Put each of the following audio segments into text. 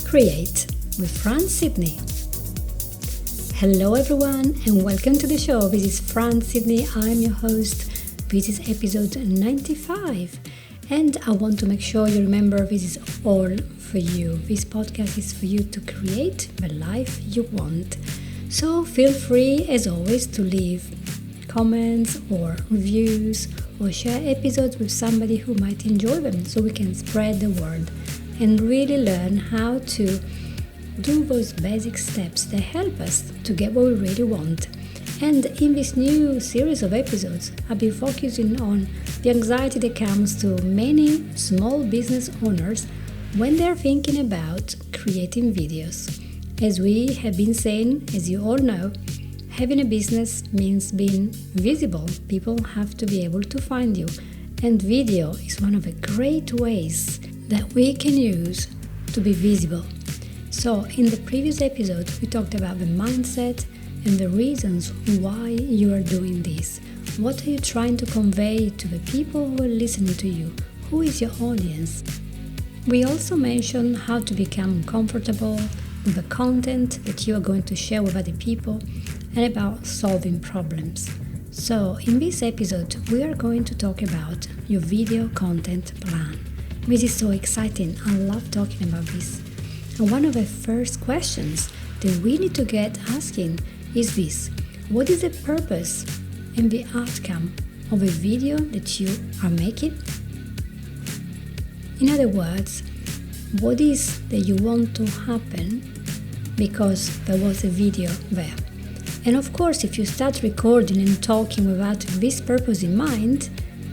Create with Fran Sydney. Hello everyone and welcome to the show. This is Fran Sydney. I'm your host. This is episode 95 and I want to make sure you remember this is all for you. This podcast is for you to create the life you want. So feel free as always to leave comments or reviews or share episodes with somebody who might enjoy them so we can spread the word and really learn how to do those basic steps that help us to get what we really want. And in this new series of episodes, I'll be focusing on the anxiety that comes to many small business owners when they're thinking about creating videos. As we have been saying, as you all know, having a business means being visible. People have to be able to find you. And video is one of the great ways that we can use to be visible. So in the previous episode, we talked about the mindset and the reasons why you are doing this. What are you trying to convey to the people who are listening to you? Who is your audience? We also mentioned how to become comfortable with the content that you are going to share with other people and about solving problems. So in this episode, we are going to talk about your video content plan. This is so exciting. I love talking about this. And one of the first questions that we need to get asking is this: what is the purpose and the outcome of a video that you are making? In other words, what is that you want to happen because there was a video there? And of course, if you start recording and talking without this purpose in mind,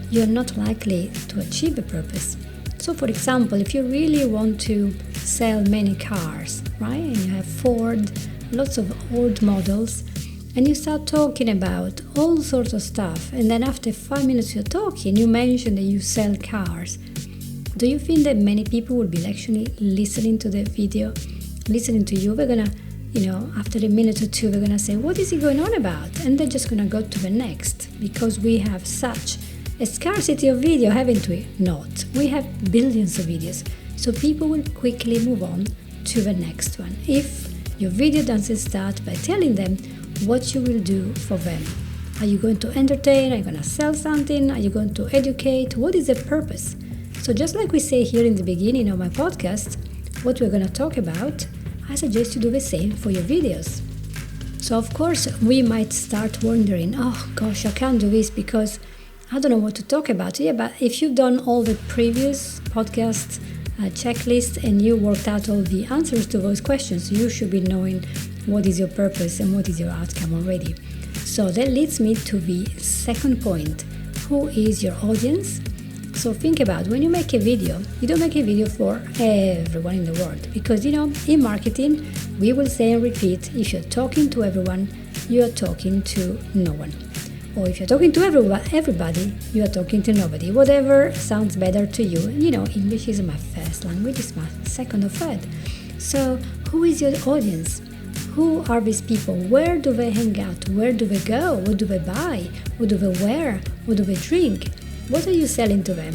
you're not likely to achieve the purpose. So for example, if you really want to sell many cars, right, and you have Ford, lots of old models, and you start talking about all sorts of stuff, and then after 5 minutes you're talking, you mention that you sell cars. Do you think that many people will be actually listening to the video, listening to you? They're gonna, after a minute or two, they're gonna say, what is he going on about? And they're just gonna go to the next, because we have such a scarcity of video, haven't we? Not. We have billions of videos. So people will quickly move on to the next one. If your video doesn't start by telling them what you will do for them. Are you going to entertain? Are you going to sell something? Are you going to educate? What is the purpose? So just like we say here in the beginning of my podcast, what we're going to talk about, I suggest you do the same for your videos. So of course, we might start wondering, oh gosh, I can't do this because I don't know what to talk about. Yeah, but if you've done all the previous podcast checklist and you worked out all the answers to those questions, you should be knowing what is your purpose and what is your outcome already. So that leads me to the second point. Who is your audience? So think about when you make a video, you don't make a video for everyone in the world, because in marketing we will say and repeat, if you're talking to everyone, you are talking to no one. Or if you're talking to everybody, you are talking to nobody. Whatever sounds better to you. English is my first language, it's my second or third. So who is your audience? Who are these people? Where do they hang out? Where do they go? What do they buy? What do they wear? What do they drink? What are you selling to them?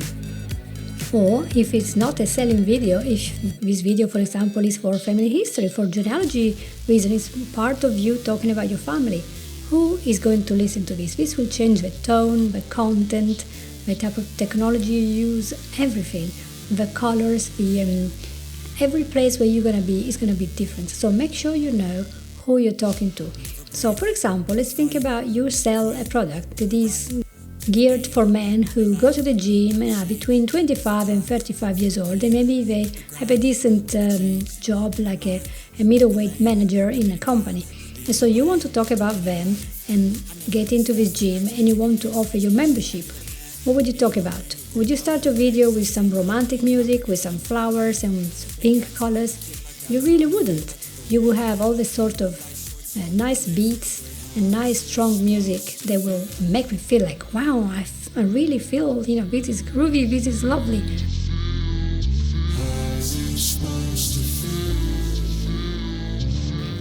Or if it's not a selling video, if this video, for example, is for family history, for genealogy reason, it's part of you talking about your family. Who is going to listen to this? This will change the tone, the content, the type of technology you use, everything. The colors, every place where you're going to be is going to be different. So make sure you know who you're talking to. So for example, let's think about you sell a product that is geared for men who go to the gym and are between 25 and 35 years old, and maybe they have a decent job like a middleweight manager in a company. And so you want to talk about them and get into this gym and you want to offer your membership. What would you talk about? Would you start a video with some romantic music, with some flowers and with pink colors? You really wouldn't. You will have all this sort of nice beats and nice strong music that will make me feel like, wow, I really feel, this is groovy, this is lovely.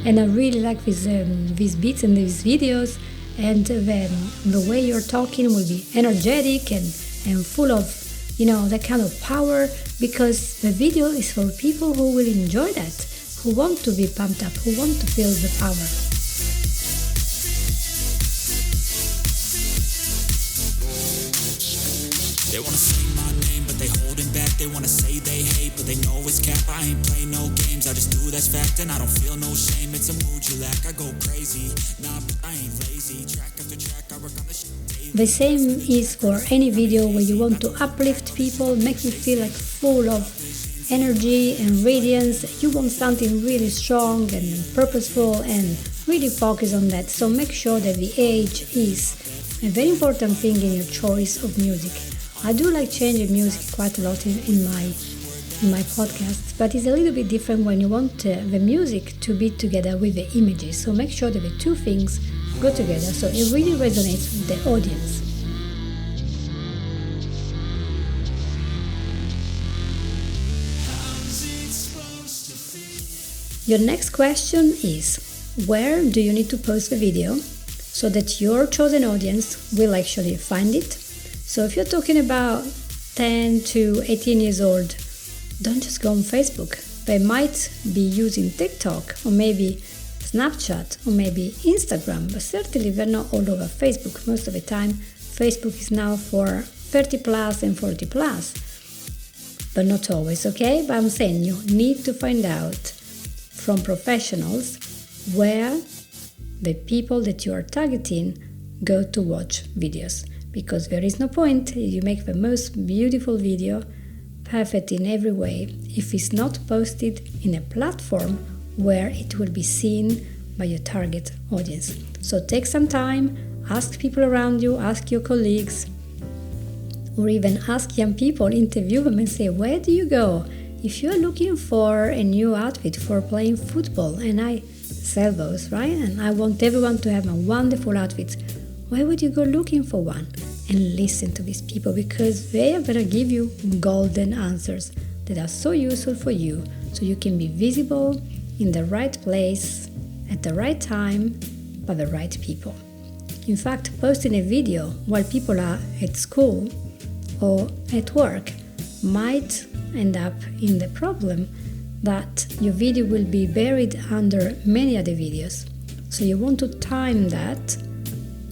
And I really like these beats and these videos, and the way you're talking will be energetic and full of, that kind of power because the video is for people who will enjoy that, who want to be pumped up, who want to feel the power. They wanna say my name, but they holding back. They wanna say they hate, but they know it's cap. I ain't play no games, I just do that's fact. And I don't feel no shame, it's a mood you lack. I go crazy, nah, but I ain't lazy. Track after track, I work on the shit daily. The same is for any video where you want to uplift people, make them feel like full of energy and radiance. You want something really strong and purposeful and really focus on that. So make sure that the age is a very important thing in your choice of music. I do like changing music quite a lot in my podcasts, but it's a little bit different when you want the music to be together with the images. So make sure that the two things go together so it really resonates with the audience. Your next question is, where do you need to post the video so that your chosen audience will actually find it? So if you're talking about 10 to 18 years old, don't just go on Facebook. They might be using TikTok or maybe Snapchat or maybe Instagram, but certainly they're not all over Facebook. Most of the time, Facebook is now for 30 plus and 40 plus, but not always, okay? But I'm saying you need to find out from professionals where the people that you are targeting go to watch videos. Because there is no point you make the most beautiful video, perfect in every way, if it's not posted in a platform where it will be seen by your target audience. So take some time, ask people around you, ask your colleagues, or even ask young people, interview them and say, where do you go? If you're looking for a new outfit for playing football, and I sell those, right? And I want everyone to have a wonderful outfit. Where would you go looking for one? And listen to these people, because they are going to give you golden answers that are so useful for you, so you can be visible in the right place at the right time by the right people. In fact, posting a video while people are at school or at work might end up in the problem that your video will be buried under many other videos. So you want to time that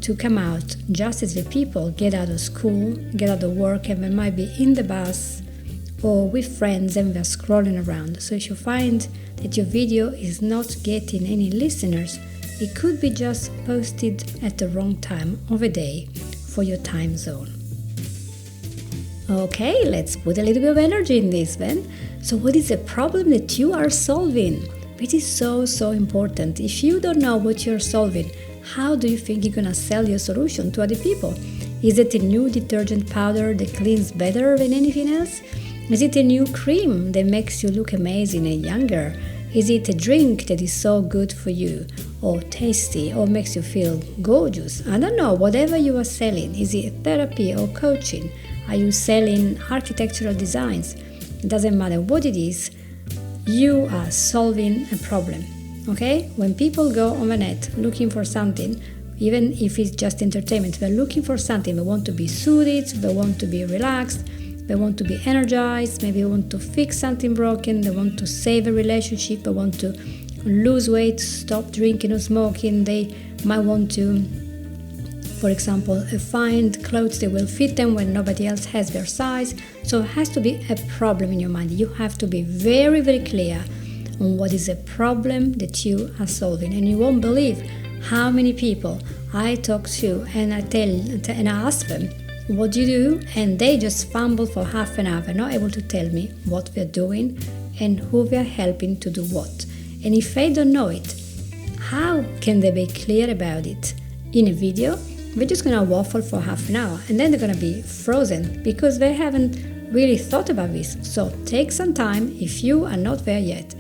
to come out just as the people get out of school, get out of work, and they might be in the bus or with friends and they're scrolling around. So if you find that your video is not getting any listeners, it could be just posted at the wrong time of the day for your time zone. Okay, let's put a little bit of energy in this then. So what is the problem that you are solving? It is so important. If you don't know what you're solving, how do you think you're gonna sell your solution to other people? Is it a new detergent powder that cleans better than anything else? Is it a new cream that makes you look amazing and younger? Is it a drink that is so good for you or tasty or makes you feel gorgeous? I don't know, whatever you are selling. Is it therapy or coaching? Are you selling architectural designs? It doesn't matter what it is, you are solving a problem. Okay? When people go on the net looking for something, even if it's just entertainment, they're looking for something. They want to be soothed, they want to be relaxed, they want to be energized, maybe they want to fix something broken, they want to save a relationship, they want to lose weight, stop drinking or smoking, they might want to, for example, find clothes that will fit them when nobody else has their size. So it has to be a problem in your mind. You have to be very clear on what is a problem that you are solving. And you won't believe how many people I talk to and I ask them, what do you do? And they just fumble for half an hour. They're not able to tell me what they're doing and who they're helping to do what. And if they don't know it, how can they be clear about it in a video? They're just going to waffle for half an hour and then they're going to be frozen because they haven't really thought about this. So take some time, if you are not there yet,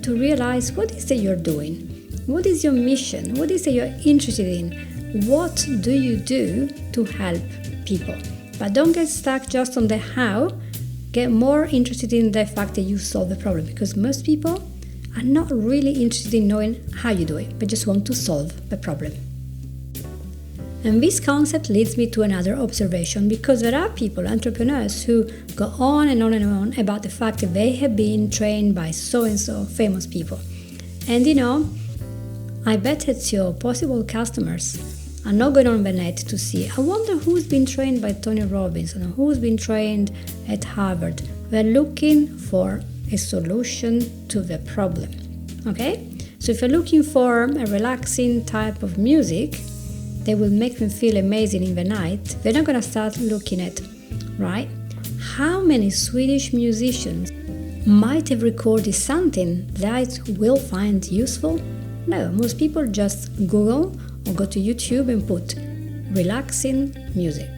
to realize what is it you're doing. What is your mission? What is it you're interested in? What do you do to help people? But don't get stuck just on the how. Get more interested in the fact that you solve the problem, because most people are not really interested in knowing how you do it, but just want to solve the problem. And this concept leads me to another observation, because there are people, entrepreneurs, who go on and on and on about the fact that they have been trained by so-and-so famous people. And I bet that your possible customers are not going on the net to see, I wonder who's been trained by Tony Robbins or who's been trained at Harvard. They're looking for a solution to the problem. Okay? So if you're looking for a relaxing type of music that will make them feel amazing in the night, they're not going to start looking at, right? How many Swedish musicians might have recorded something that will find useful? No, most people just Google or go to YouTube and put relaxing music.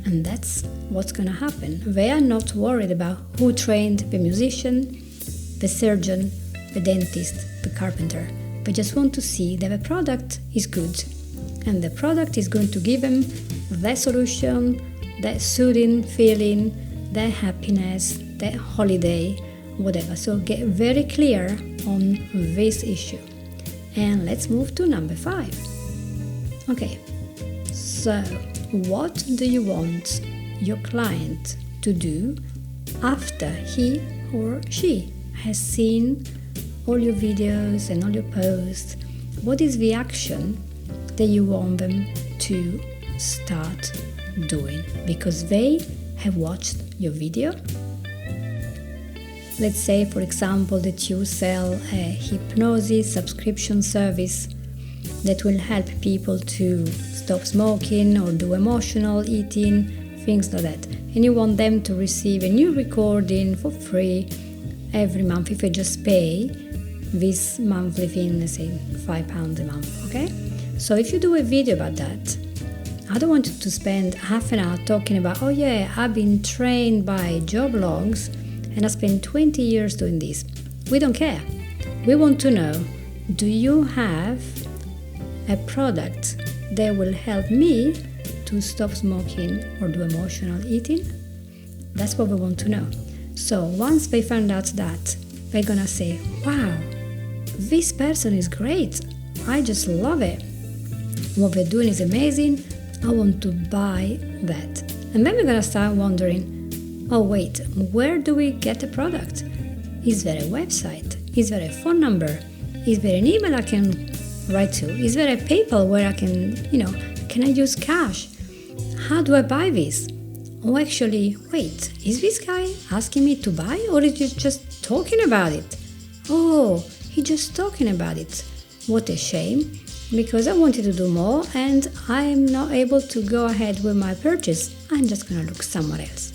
And that's what's going to happen. They are not worried about who trained the musician, the surgeon, the dentist, the carpenter. They just want to see that the product is good. And the product is going to give them that solution, that soothing feeling, that happiness, that holiday, whatever. So get very clear on this issue. And let's move to number 5. Okay, so what do you want your client to do after he or she has seen all your videos and all your posts? What is the action that you want them to start doing because they have watched your video? Let's say, for example, that you sell a hypnosis subscription service that will help people to stop smoking or do emotional eating, things like that. And you want them to receive a new recording for free every month if you just pay this monthly thing, let's say £5 a month, okay? So if you do a video about that, I don't want you to spend half an hour talking about, oh yeah, I've been trained by Joe Blogs and I spent 20 years doing this. We don't care. We want to know, do you have a product that will help me to stop smoking or do emotional eating? That's what we want to know. So once they find out that, they're gonna say, wow, this person is great. I just love it. What they're doing is amazing. I want to buy that. And then we're gonna start wondering, oh wait, where do we get the product? Is there a website? Is there a phone number? Is there an email I can write to? Is there a PayPal where I can, can I use cash? How do I buy this? Oh, actually, wait, is this guy asking me to buy or is he just talking about it? Oh, he's just talking about it. What a shame, because I wanted to do more and I'm not able to go ahead with my purchase. I'm just gonna look somewhere else.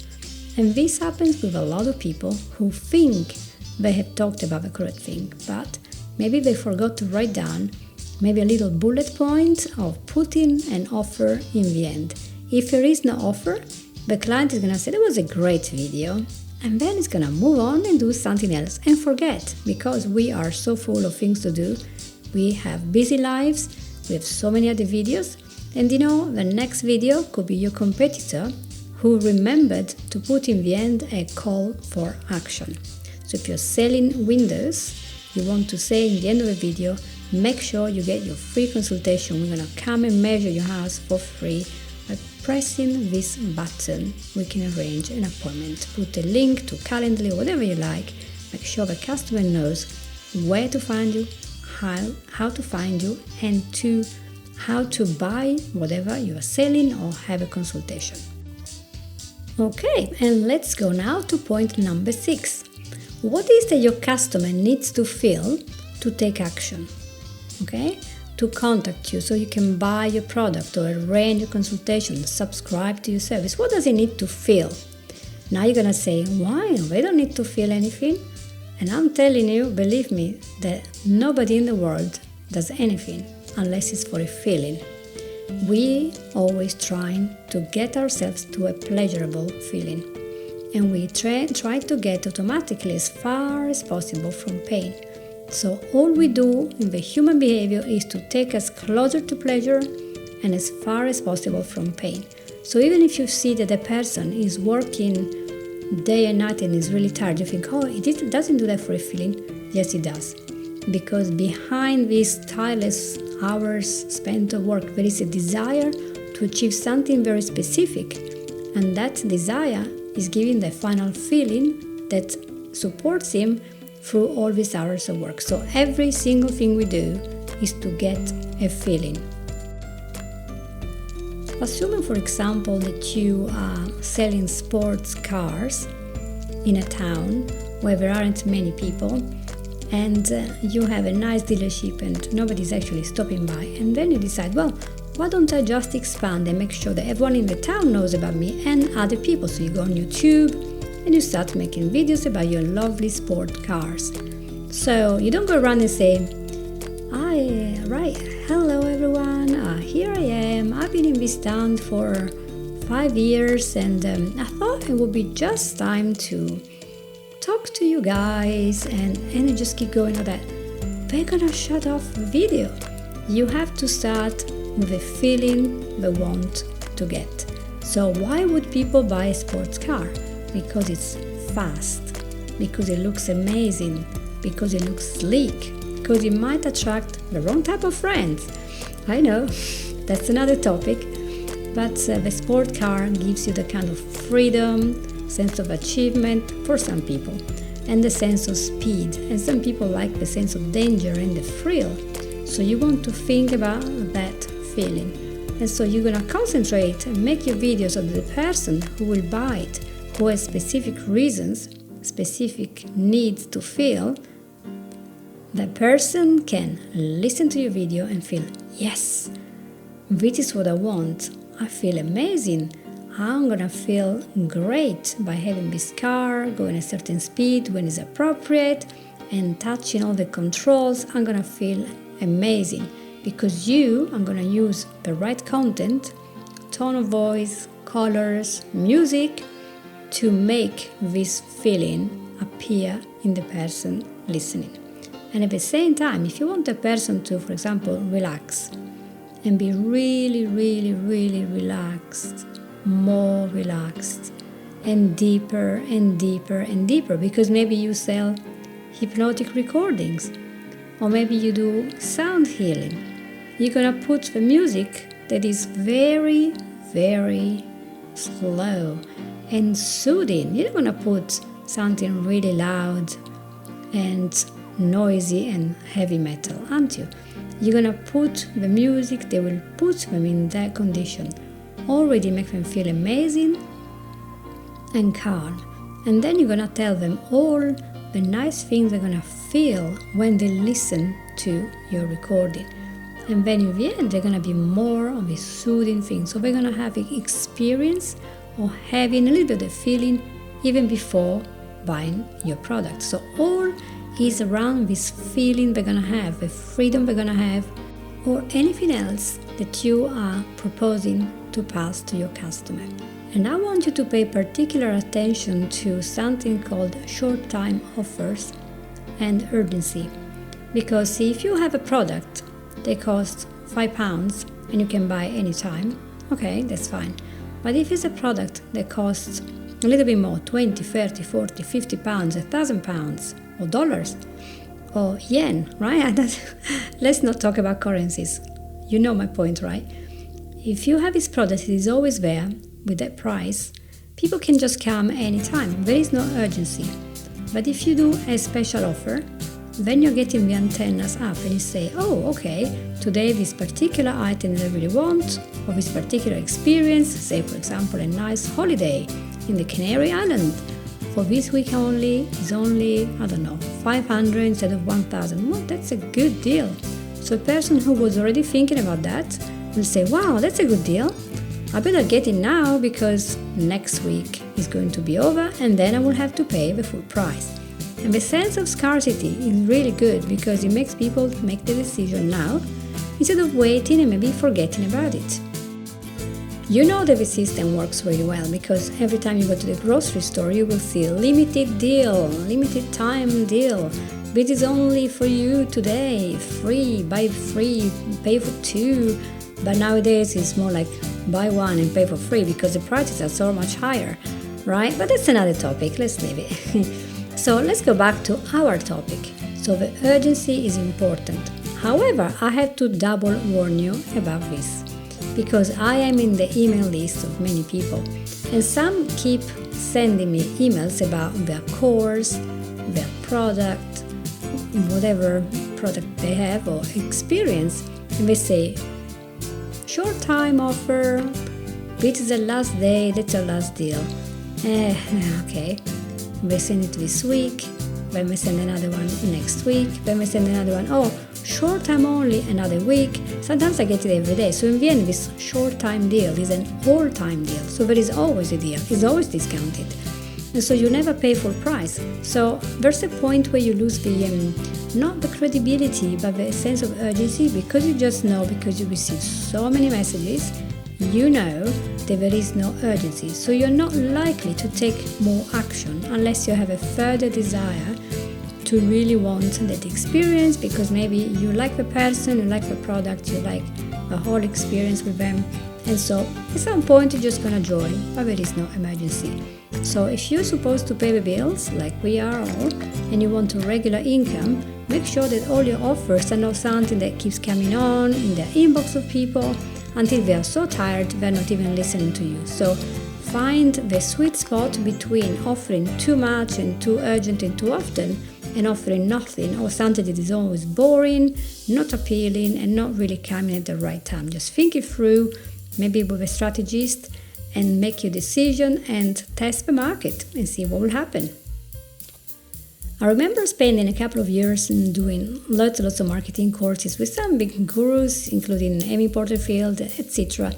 And this happens with a lot of people who think they have talked about the correct thing, but maybe they forgot to write down maybe a little bullet point of putting an offer in the end. If there is no offer, the client is gonna say, that was a great video, and then it's gonna move on and do something else and forget, because we are so full of things to do. We have busy lives, we have so many other videos, and the next video could be your competitor who remembered to put in the end a call for action. So if you're selling windows, you want to say in the end of the video, make sure you get your free consultation. We're gonna come and measure your house for free. By pressing this button, we can arrange an appointment. Put a link to Calendly or whatever you like. Make sure the customer knows where to find you, how to find you, and how to buy whatever you are selling or have a consultation. Okay, and let's go now to point number 6. What is that your customer needs to feel to take action? Okay? To contact you so you can buy your product or arrange a consultation, subscribe to your service. What does he need to feel? Now you're gonna say, why? They don't need to feel anything. And I'm telling you, believe me, that nobody in the world does anything unless it's for a feeling. We always trying to get ourselves to a pleasurable feeling. And we try to get automatically as far as possible from pain. So all we do in the human behavior is to take us closer to pleasure and as far as possible from pain. So even if you see that a person is working day and night and is really tired, you think, oh, it doesn't do that for a feeling. Yes, it does. Because behind this tireless hours spent at work. There is a desire to achieve something very specific, and that desire is giving the final feeling that supports him through all these hours of work. So every single thing we do is to get a feeling. Assuming, for example, that you are selling sports cars in a town where there aren't many people, and you have a nice dealership and nobody's actually stopping by, and then you decide, well, why don't I just expand and make sure that everyone in the town knows about me and other people? So you go on YouTube and you start making videos about your lovely sport cars. So you don't go around and say, hello everyone, here I am, I've been in this town for 5 years, and I thought it would be just time to talk to you guys, and I just keep going like that. They're gonna shut off the video. You have to start with a feeling they want to get. So why would people buy a sports car? Because it's fast, because it looks amazing, because it looks sleek, because it might attract the wrong type of friends. I know, that's another topic, but the sport car gives you the kind of freedom, sense of achievement for some people, and the sense of speed, and some people like the sense of danger and the thrill. So you want to think about that feeling, and so you're gonna concentrate and make your videos of the person who will buy it, who has specific reasons, specific needs to feel. The person can listen to your video and feel, yes, this is what I want. I feel amazing. I'm gonna feel great by having this car, going a certain speed when it's appropriate, and touching all the controls. I'm gonna feel amazing because I'm gonna use the right content, tone of voice, colors, music to make this feeling appear in the person listening. And at the same time, if you want a person to, for example, relax and be really, really, really relaxed, more relaxed, and deeper and deeper and deeper, because maybe you sell hypnotic recordings, or maybe you do sound healing, you're gonna put the music that is very, very slow and soothing. You're gonna put something really loud and noisy and heavy metal, aren't you? You're gonna put the music that will put them in that condition, already make them feel amazing and calm. And then you're gonna tell them all the nice things they're gonna feel when they listen to your recording. And then in the end, they're gonna be more of a soothing thing. So they're gonna have an experience or having a little bit of feeling even before buying your product. So all is around this feeling they're gonna have, the freedom they're gonna have, or anything else that you are proposing to pass to your customer. And I want you to pay particular attention to something called short time offers and urgency. Because if you have a product that costs £5 and you can buy anytime, okay, that's fine. But if it's a product that costs a little bit more, 20, 30, 40, 50 pounds, £1,000, or dollars, or yen, right? Let's not talk about currencies. You know my point, right? If you have this product, it is always there with that price, people can just come anytime. There is no urgency. But if you do a special offer, then you're getting the antennas up and you say, oh, okay, today this particular item that I really want, or this particular experience, say for example a nice holiday in the Canary Island, for this week only is only, 500 instead of 1,000. Well, that's a good deal. So a person who was already thinking about that will say, wow, that's a good deal. I better get it now because next week is going to be over and then I will have to pay the full price. And the sense of scarcity is really good because it makes people make the decision now instead of waiting and maybe forgetting about it. You know that the system works really well because every time you go to the grocery store you will see limited deal, limited time deal. This is only for you today, free, buy free, pay for two. But nowadays it's more like buy one and pay for free because the prices are so much higher, right? But that's another topic, let's leave it. So let's go back to our topic. So the urgency is important. However, I have to double warn you about this, because I am in the email list of many people, and some keep sending me emails about their course, their product, whatever product they have or experience, and they say, short time offer, this is the last day, that's the last deal. Okay, they send it this week, then they send another one next week, then they send another one, oh, short time only, another week. Sometimes I get it every day. So in the end, this short time deal is an all time deal. So there is always a deal, it's always discounted. And so you never pay full price. So there's a point where you lose the, not the credibility, but the sense of urgency, because you just know, because you receive so many messages, you know that there is no urgency. So you're not likely to take more action unless you have a further desire to really want that experience, because maybe you like the person, you like the product, you like the whole experience with them, and so at some point you're just gonna join, but there is no emergency. So if you're supposed to pay the bills, like we are all, and you want a regular income, make sure that all your offers are not something that keeps coming on in the inbox of people until they are so tired they're not even listening to you. So find the sweet spot between offering too much and too urgent and too often, and offering nothing, or something that is always boring, not appealing, and not really coming at the right time. Just think it through, maybe with a strategist, and make your decision and test the market and see what will happen. I remember spending a couple of years doing lots of marketing courses with some big gurus, including Amy Porterfield, etc.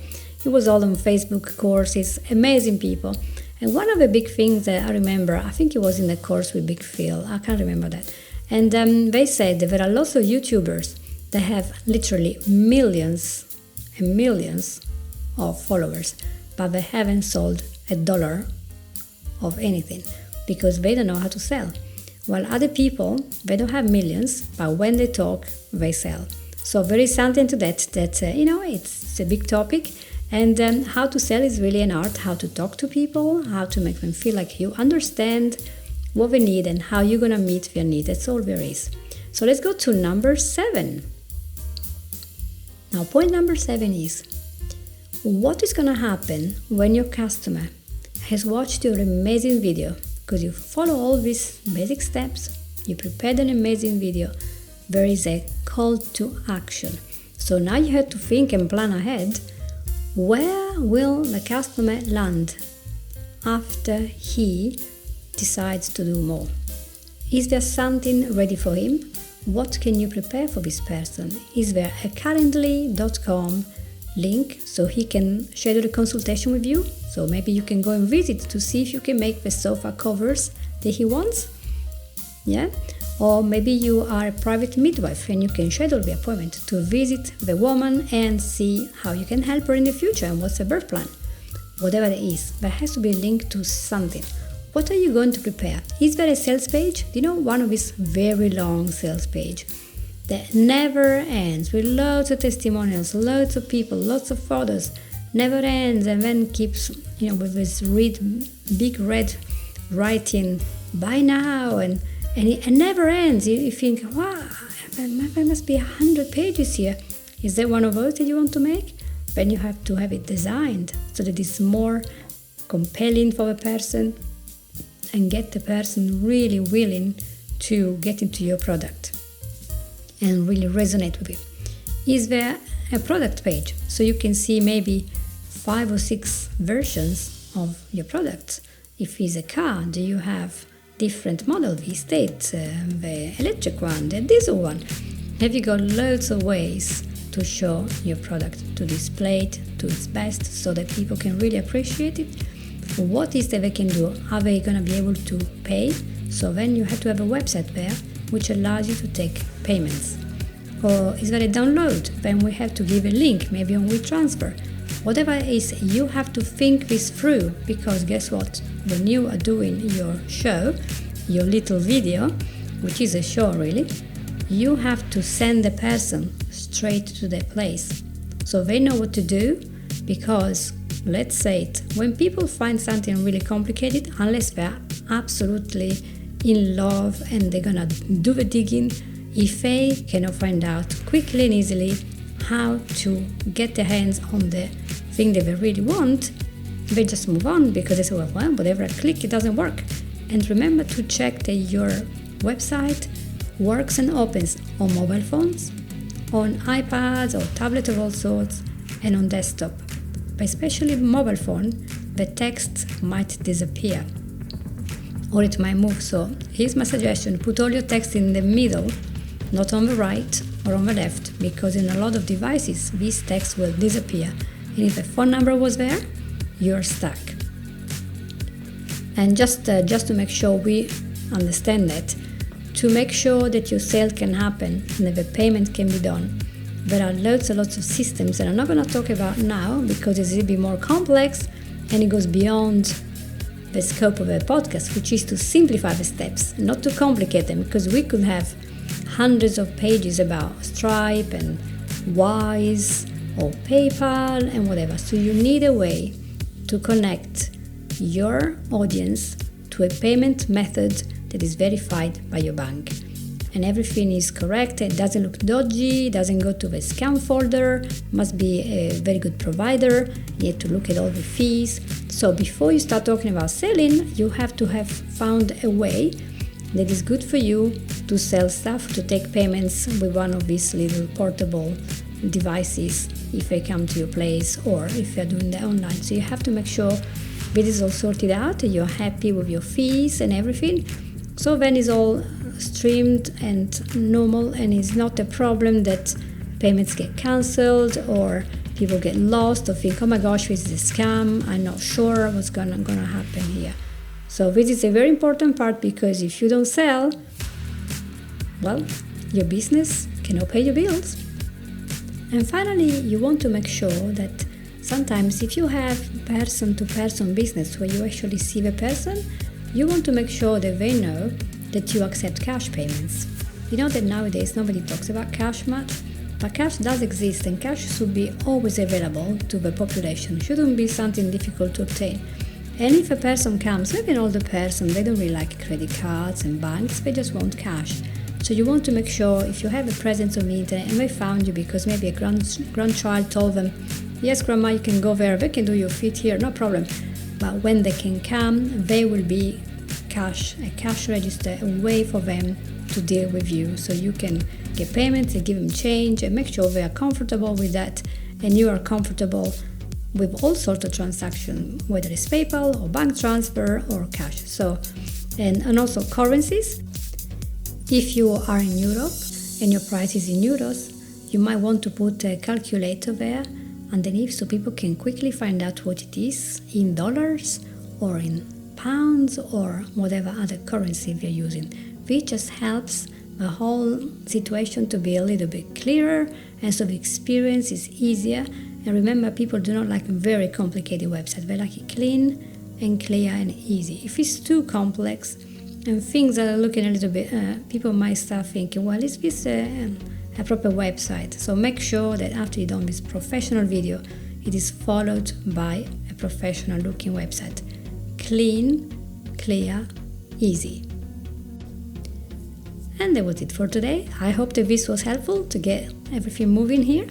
It was all on Facebook courses, amazing people. And one of the big things that I remember, I think it was in the course with Big Phil, I can't remember that. And they said that there are lots of YouTubers that have literally millions and millions of followers, but they haven't sold $1 of anything because they don't know how to sell. While other people, they don't have millions, but when they talk, they sell. So there is something to that, it's a big topic. And how to sell is really an art, how to talk to people, how to make them feel like you understand what they need and how you're going to meet their need. That's all there is. So let's go to number 7. Now, point number 7 is, what is going to happen when your customer has watched your amazing video? Because you follow all these basic steps, you prepared an amazing video, there is a call to action. So now you have to think and plan ahead. Where will the customer land after he decides to do more? Is there something ready for him? What can you prepare for this person? Is there a calendly.com link so he can schedule a consultation with you? So maybe you can go and visit to see if you can make the sofa covers that he wants. Yeah? Or maybe you are a private midwife and you can schedule the appointment to visit the woman and see how you can help her in the future and what's the birth plan. Whatever it is, there has to be linked to something. What are you going to prepare? Is there a sales page? One of these very long sales page that never ends with loads of testimonials, loads of people, lots of photos, never ends, and then keeps, with this big red writing, buy now, and it never ends. You think, wow, there must be 100 pages here. Is there one of those that you want to make? Then you have to have it designed so that it's more compelling for the person and get the person really willing to get into your product and really resonate with it. Is there a product page so you can see maybe 5 or 6 versions of your product? If it's a car, do you have different model, the estate, the electric one, the diesel one? Have you got loads of ways to show your product, to display it to its best so that people can really appreciate it? What is that they can do? Are they going to be able to pay? So then you have to have a website there which allows you to take payments. Or is there a download? Then we have to give a link, maybe on WeTransfer. Whatever it is, you have to think this through, because guess what? When you are doing your show, your little video, which is a show really, you have to send the person straight to their place so they know what to do. Because let's say it, when people find something really complicated, unless they're absolutely in love and they're gonna do the digging, If they cannot find out quickly and easily how to get their hands on the thing they really want, they just move on because they say, well, whatever I click, it doesn't work. And remember to check that your website works and opens on mobile phones, on iPads or tablets of all sorts, and on desktop. But especially mobile phone, the text might disappear or it might move. So here's my suggestion: put all your text in the middle, not on the right or on the left, because in a lot of devices this text will disappear, and if a phone number was there, you're stuck. And just to make sure we understand that, to make sure that your sale can happen and that the payment can be done, there are lots and lots of systems that I'm not going to talk about now because it's a little bit more complex and it goes beyond the scope of a podcast, which is to simplify the steps, not to complicate them, because we could have hundreds of pages about Stripe and Wise or PayPal and whatever. So you need a way to connect your audience to a payment method that is verified by your bank. And everything is correct, it doesn't look dodgy, doesn't go to the scam folder, must be a very good provider, you have to look at all the fees. So before you start talking about selling, you have to have found a way that is good for you to sell stuff, to take payments with one of these little portable devices if they come to your place or if you're doing that online. So you have to make sure this is all sorted out, you're happy with your fees and everything. So then it's all streamed and normal, and it's not a problem that payments get cancelled or people get lost or think, oh my gosh, this is a scam, I'm not sure what's gonna happen here. So this is a very important part, because if you don't sell, well, your business cannot pay your bills. And finally, you want to make sure that sometimes if you have person-to-person business where you actually see the person, you want to make sure that they know that you accept cash payments. You know that nowadays nobody talks about cash much, but cash does exist, and cash should be always available to the population. It shouldn't be something difficult to obtain. And if a person comes, maybe an older person, they don't really like credit cards and banks, they just want cash. So you want to make sure if you have a presence on the internet and they found you because maybe a grandchild told them, yes, grandma, you can go there, they can do your feet here, no problem. But when they can come, they will be a cash register, a way for them to deal with you. So you can get payments and give them change and make sure they are comfortable with that, and you are comfortable with all sorts of transactions, whether it's PayPal or bank transfer or cash. So, and also currencies. If you are in Europe and your price is in euros, you might want to put a calculator there underneath so people can quickly find out what it is in dollars or in pounds or whatever other currency they're using. This just helps the whole situation to be a little bit clearer, and so the experience is easier. And remember, people do not like very complicated websites. They like it clean and clear and easy. If it's too complex and things are looking a little bit, people might start thinking, well, is this a proper website? So make sure that after you've done this professional video, it is followed by a professional looking website. Clean, clear, easy. And that was it for today. I hope that this was helpful to get everything moving here.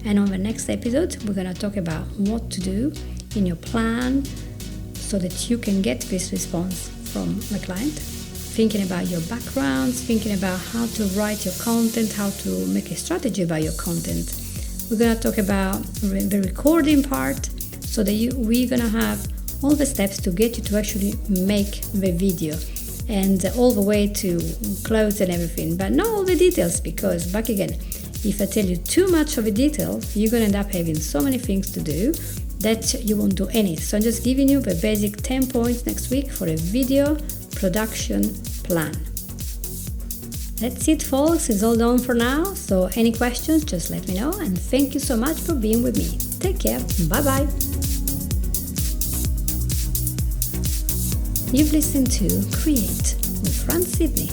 And on the next episode, we're going to talk about what to do in your plan so that you can get this response from the client. Thinking about your backgrounds, thinking about how to write your content, how to make a strategy about your content. We're going to talk about the recording part so that we're going to have all the steps to get you to actually make the video and all the way to close and everything, but not all the details, because back again, if I tell you too much of a detail, you're going to end up having so many things to do that you won't do any. So I'm just giving you the basic 10 points next week for a video production plan. That's it, folks. It's all done for now. So any questions, just let me know. And thank you so much for being with me. Take care. Bye-bye. You've listened to Create with Fran Sidney.